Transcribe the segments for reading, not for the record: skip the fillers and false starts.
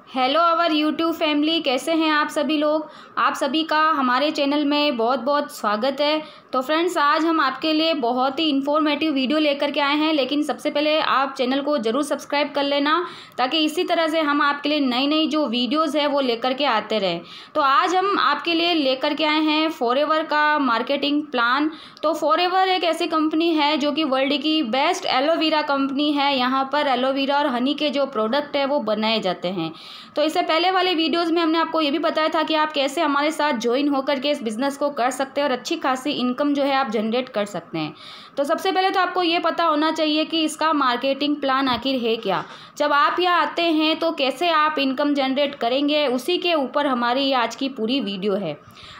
Hello our YouTube family, कैसे हैं आप सभी लोग। आप सभी का हमारे चैनल में बहुत बहुत स्वागत है। तो फ्रेंड्स, आज हम आपके लिए बहुत ही इन्फॉर्मेटिव वीडियो लेकर के आए हैं, लेकिन सबसे पहले आप चैनल को ज़रूर सब्सक्राइब कर लेना, ताकि इसी तरह से हम आपके लिए नई नई जो वीडियोस है वो लेकर के आते रहें। तो आज हम आपके लिए लेकर के आए हैं फॉरएवर का मार्केटिंग प्लान। तो फॉरएवर एक ऐसी कंपनी है जो कि वर्ल्ड की बेस्ट एलोवेरा कंपनी है। यहाँ पर एलोवेरा और हनी के जो प्रोडक्ट है वो बनाए जाते हैं। तो इससे पहले वाले वीडियोस में हमने आपको ये भी बताया था कि आप कैसे हमारे साथ ज्वाइन होकर के इस बिज़नेस को कर सकते हैं और अच्छी खासी इनकम जो है आप जनरेट कर सकते हैं। तो सबसे पहले तो आपको ये पता होना चाहिए कि इसका मार्केटिंग प्लान आखिर है क्या। जब आप यहाँ आते हैं तो कैसे आप इनकम जनरेट करेंगे, उसी के ऊपर हमारी आज की पूरी वीडियो है।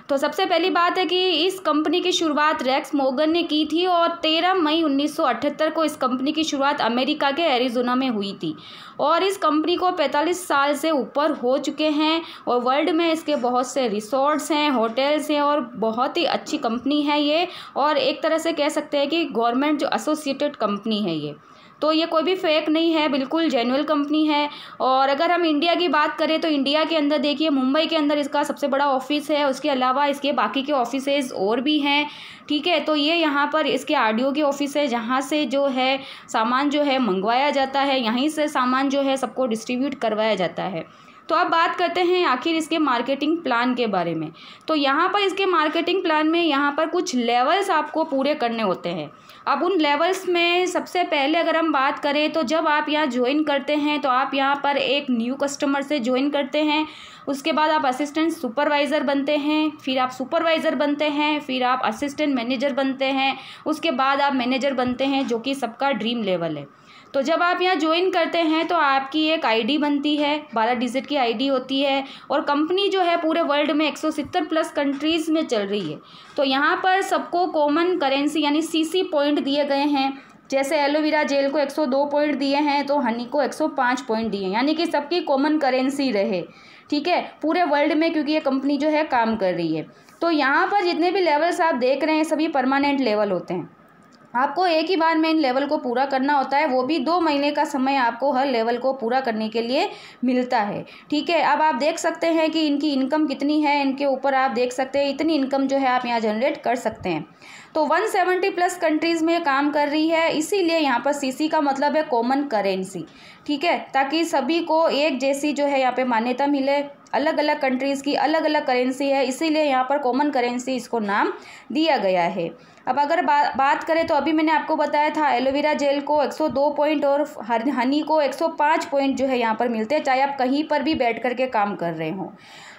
तो सबसे पहली बात है कि इस कंपनी की शुरुआत रेक्स मॉर्गन ने की थी और 13 मई 1978 को इस कंपनी की शुरुआत अमेरिका के एरिज़ोना में हुई थी। और इस कंपनी को 45 साल से ऊपर हो चुके हैं और वर्ल्ड में इसके बहुत से रिसोर्ट्स हैं, होटल्स हैं और बहुत ही अच्छी कंपनी है ये। और एक तरह से कह सकते हैं कि गवर्नमेंट जो एसोसिएटेड कंपनी है ये, तो ये कोई भी फेक नहीं है, बिल्कुल जेन्युइन कंपनी है। और अगर हम इंडिया की बात करें तो इंडिया के अंदर देखिए, मुंबई के अंदर इसका सबसे बड़ा ऑफिस है। उसके अलावा इसके बाकी के ऑफिसेज और भी हैं, ठीक है। तो ये यहाँ पर इसके आरडीओ के ऑफिस है, जहाँ से जो है सामान जो है मंगवाया जाता है, यहीं से सामान जो है सबको डिस्ट्रीब्यूट करवाया जाता है। तो अब बात करते हैं आखिर इसके मार्केटिंग प्लान के बारे में। तो यहाँ पर इसके मार्केटिंग प्लान में यहाँ पर कुछ लेवल्स आपको पूरे करने होते हैं। अब उन लेवल्स में सबसे पहले अगर हम बात करें तो जब आप यहाँ ज्वाइन करते हैं तो आप यहाँ पर एक न्यू कस्टमर से ज्वाइन करते हैं। उसके बाद आप असिस्टेंट सुपरवाइज़र बनते हैं, फिर आप सुपरवाइज़र बनते हैं, फिर आप असिस्टेंट मैनेजर बनते हैं, उसके बाद आप मैनेजर बनते हैं, जो कि सबका ड्रीम लेवल है। तो जब आप यहाँ ज्वाइन करते हैं तो आपकी एक आईडी बनती है, 12 डिजिट की आईडी होती है। और कंपनी जो है पूरे वर्ल्ड में 170 प्लस कंट्रीज़ में चल रही है। तो यहाँ पर सबको कॉमन करेंसी यानी सीसी पॉइंट दिए गए हैं। जैसे एलोवेरा जेल को 102 पॉइंट दिए हैं तो हनी को 105 पॉइंट दिए हैं, यानी कि सबकी कॉमन करेंसी रहे, ठीक है, पूरे वर्ल्ड में, क्योंकि ये कंपनी जो है काम कर रही है। तो यहाँ पर जितने भी लेवल्स आप देख रहे हैं सभी परमानेंट लेवल होते हैं। आपको एक ही बार में इन लेवल को पूरा करना होता है, वो भी 2 महीने का समय आपको हर लेवल को पूरा करने के लिए मिलता है, ठीक है। अब आप देख सकते हैं कि इनकी इनकम कितनी है, इनके ऊपर आप देख सकते हैं इतनी इनकम जो है आप यहाँ जनरेट कर सकते हैं। तो 170 प्लस कंट्रीज़ में काम कर रही है, इसीलिए यहाँ पर सीसी का मतलब है कॉमन करेंसी, ठीक है, ताकि सभी को एक जैसी जो है यहाँ पे मान्यता मिले। अलग अलग कंट्रीज़ की अलग अलग करेंसी है, इसीलिए यहाँ पर कॉमन करेंसी इसको नाम दिया गया है। अब अगर बात करें तो अभी मैंने आपको बताया था एलोवेरा जेल को 102 पॉइंट और हनी को 105 पॉइंट जो है यहाँ पर मिलते हैं, चाहे आप कहीं पर भी बैठ कर के काम कर रहे हो।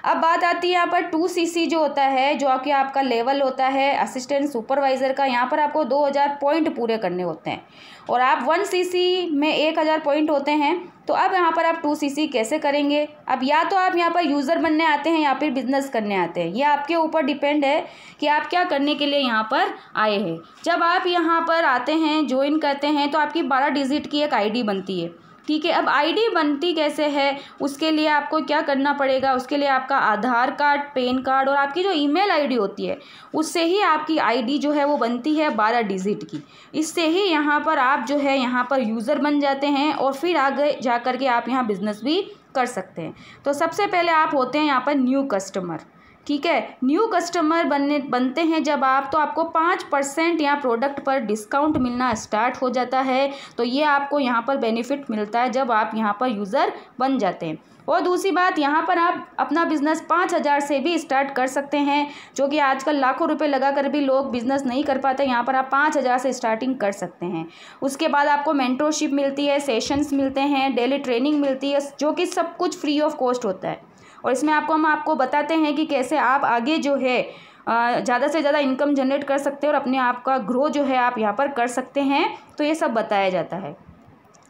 अब बात आती है यहाँ पर 2cc जो होता है, जो कि आपका लेवल होता है असिस्टेंट सुपरवाइज़र का। यहाँ पर आपको 2000 पॉइंट पूरे करने होते हैं और आप 1cc में 1000 पॉइंट होते हैं। तो अब यहाँ पर आप 2cc कैसे करेंगे। अब या तो आप यहाँ पर यूज़र बनने आते हैं या फिर बिजनेस करने आते हैं, ये आपके ऊपर डिपेंड है कि आप क्या करने के लिए यहाँ पर आए हैं। जब आप यहाँ पर आते हैं, ज्वाइन करते हैं, तो आपकी 12 डिजिट की एक आईडी बनती है, ठीक है। अब आईडी बनती कैसे है, उसके लिए आपको क्या करना पड़ेगा, उसके लिए आपका आधार कार्ड, पैन कार्ड और आपकी जो ईमेल आईडी होती है, उससे ही आपकी आईडी जो है वो बनती है 12 डिजिट की। इससे ही यहाँ पर आप जो है यहाँ पर यूज़र बन जाते हैं और फिर आगे जा कर के आप यहाँ बिज़नेस भी कर सकते हैं। तो सबसे पहले आप होते हैं यहाँ पर न्यू कस्टमर, ठीक है। न्यू कस्टमर बनते हैं जब आप, तो आपको 5% यहाँ प्रोडक्ट पर डिस्काउंट मिलना स्टार्ट हो जाता है। तो ये आपको यहाँ पर बेनिफिट मिलता है जब आप यहाँ पर यूज़र बन जाते हैं। और दूसरी बात, यहाँ पर आप अपना बिज़नेस 5000 से भी स्टार्ट कर सकते हैं, जो कि आजकल लाखों रुपए लगा कर भी लोग बिज़नेस नहीं कर पाते। यहाँ पर आप 5000 से स्टार्टिंग कर सकते हैं। उसके बाद आपको मेंटरशिप मिलती है, सेशंस मिलते हैं, डेली ट्रेनिंग मिलती है, जो कि सब कुछ फ्री ऑफ कॉस्ट होता है। और इसमें हम आपको बताते हैं कि कैसे आप आगे जो है ज़्यादा से ज़्यादा इनकम जनरेट कर सकते हैं और अपने आप का ग्रो जो है आप यहाँ पर कर सकते हैं। तो ये सब बताया जाता है।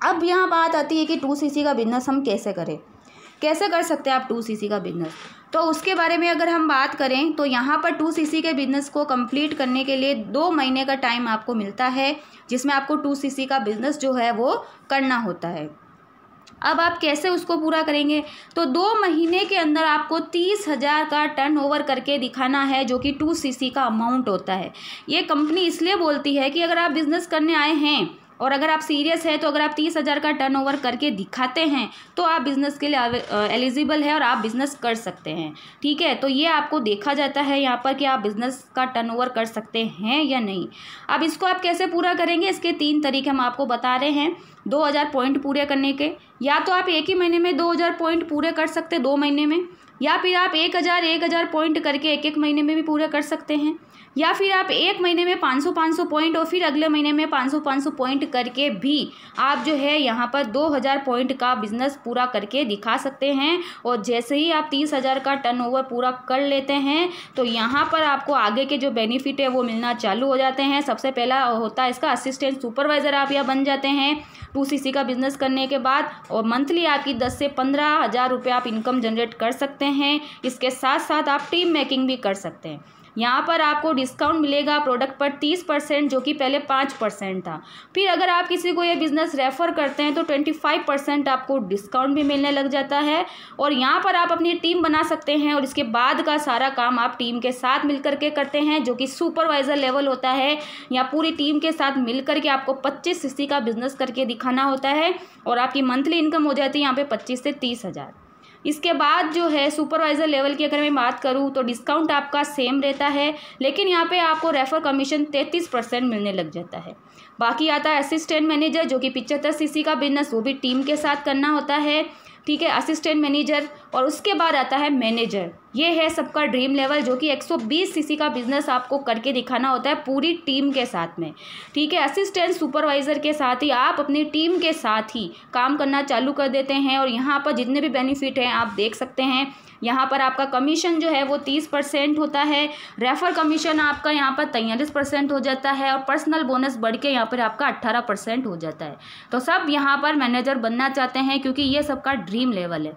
अब यहाँ बात आती है कि 2cc का बिज़नेस हम कैसे करें, कैसे कर सकते हैं आप 2cc का बिज़नेस। तो उसके बारे में अगर हम बात करें तो यहाँ पर 2cc के बिज़नेस को कंप्लीट करने के लिए 2 महीने का टाइम आपको मिलता है, जिसमें आपको 2cc का बिज़नेस जो है वो करना होता है। अब आप कैसे उसको पूरा करेंगे, तो 2 महीने के अंदर आपको 30,000 का टर्नओवर करके दिखाना है, जो कि 2cc का अमाउंट होता है। ये कंपनी इसलिए बोलती है कि अगर आप बिज़नेस करने आए हैं और अगर आप सीरियस है तो अगर आप 30,000 का टर्नओवर करके दिखाते हैं तो आप बिज़नेस के लिए एलिजिबल है और आप बिज़नेस कर सकते हैं। ठीक है, तो ये आपको देखा जाता है यहाँ पर कि आप बिज़नेस का टर्नओवर कर सकते हैं या नहीं। अब इसको आप कैसे पूरा करेंगे, इसके 3 तरीके हम आपको बता रहे हैं 2000 पॉइंट पूरे करने के। या तो आप एक ही महीने में 2000 पॉइंट पूरे कर सकते हैं 2 महीने में, या फिर आप 1000 पॉइंट करके एक महीने में भी पूरे कर सकते हैं, या फिर आप एक महीने में 500 पॉइंट और फिर अगले महीने में 500 पॉइंट करके भी आप जो है यहाँ पर 2000 पॉइंट का बिजनेस पूरा करके दिखा सकते हैं। और जैसे ही आप 30,000 का टर्नओवर पूरा कर लेते हैं तो यहाँ पर आपको आगे के जो बेनिफिट है वो मिलना चालू हो जाते हैं। सबसे पहला होता है इसका असिस्टेंट सुपरवाइज़र आप यहाँ बन जाते हैं 2cc का बिजनेस करने के बाद, और मंथली आपकी 10 से 15,000 रुपये आप इनकम जनरेट कर सकते हैं। इसके साथ साथ आप टीम मेकिंग भी कर सकते हैं। यहाँ पर आपको डिस्काउंट मिलेगा प्रोडक्ट पर 30%, जो कि पहले 5% था। फिर अगर आप किसी को ये बिज़नेस रेफ़र करते हैं तो 25% आपको डिस्काउंट भी मिलने लग जाता है। और यहाँ पर आप अपनी टीम बना सकते हैं और इसके बाद का सारा काम आप टीम के साथ मिल करके करते हैं, जो कि सुपरवाइज़र लेवल होता है। या पूरी टीम के साथ मिल करके आपको 25cc का बिज़नेस करके दिखाना होता है और आपकी मंथली इनकम हो जाती है यहाँ पे 25 से 30,000। इसके बाद जो है सुपरवाइज़र लेवल की अगर मैं बात करूँ तो डिस्काउंट आपका सेम रहता है, लेकिन यहाँ पे आपको रेफर कमीशन 33% मिलने लग जाता है। बाकी आता है असिस्टेंट मैनेजर, जो कि 75cc का बिजनेस, वो भी टीम के साथ करना होता है। ठीक है, असिस्टेंट मैनेजर, और उसके बाद आता है मैनेजर। ये है सबका ड्रीम लेवल, जो कि 120cc का बिजनेस आपको करके दिखाना होता है पूरी टीम के साथ में। ठीक है, असिस्टेंट सुपरवाइज़र के साथ ही आप अपनी टीम के साथ ही काम करना चालू कर देते हैं। और यहाँ पर जितने भी बेनिफिट हैं आप देख सकते हैं। यहाँ पर आपका कमीशन जो है वो 30% होता है, रेफर कमीशन आपका यहाँ पर 43% हो जाता है, और पर्सनल बोनस बढ़ के यहाँ पर आपका 18% हो जाता है। तो सब यहाँ पर मैनेजर बनना चाहते हैं क्योंकि ये सबका ड्रीम लेवल है।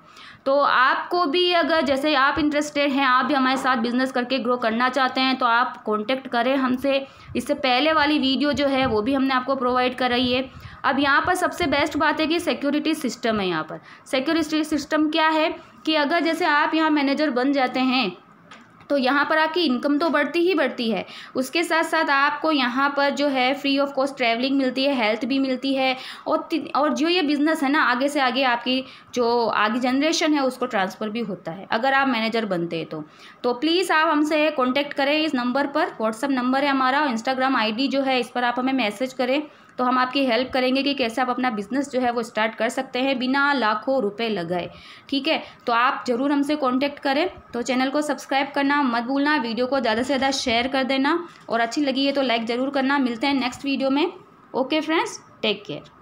तो आपको भी अगर जैसे आप इंटरेस्टेड हैं, आप भी हमारे साथ बिजनेस करके ग्रो करना चाहते हैं तो आप कांटेक्ट करें हमसे। इससे पहले वाली वीडियो जो है वो भी हमने आपको प्रोवाइड कराई है। अब यहाँ पर सबसे बेस्ट बात है कि सिक्योरिटी सिस्टम है। यहाँ पर सिक्योरिटी सिस्टम क्या है कि अगर जैसे आप यहाँ मैनेजर बन जाते हैं तो यहाँ पर आपकी इनकम तो बढ़ती ही बढ़ती है, उसके साथ साथ आपको यहाँ पर जो है फ्री ऑफ कॉस्ट ट्रैवलिंग मिलती है, हेल्थ भी मिलती है, और जो ये बिज़नेस है ना आगे से आगे आपकी जो आगे जनरेशन है उसको ट्रांसफ़र भी होता है अगर आप मैनेजर बनते हैं तो प्लीज़ आप हमसे कॉन्टेक्ट करें इस नंबर पर। व्हाट्सअप नंबर है हमारा, इंस्टाग्राम ID जो है इस पर आप हमें मैसेज करें तो हम आपकी हेल्प करेंगे कि कैसे आप अपना बिज़नेस जो है वो स्टार्ट कर सकते हैं बिना लाखों रुपए लगाए। ठीक है, तो आप ज़रूर हमसे कांटेक्ट करें। तो चैनल को सब्सक्राइब करना मत भूलना, वीडियो को ज़्यादा से ज़्यादा शेयर कर देना, और अच्छी लगी है तो लाइक ज़रूर करना। मिलते हैं नेक्स्ट वीडियो में। Okay friends, take care.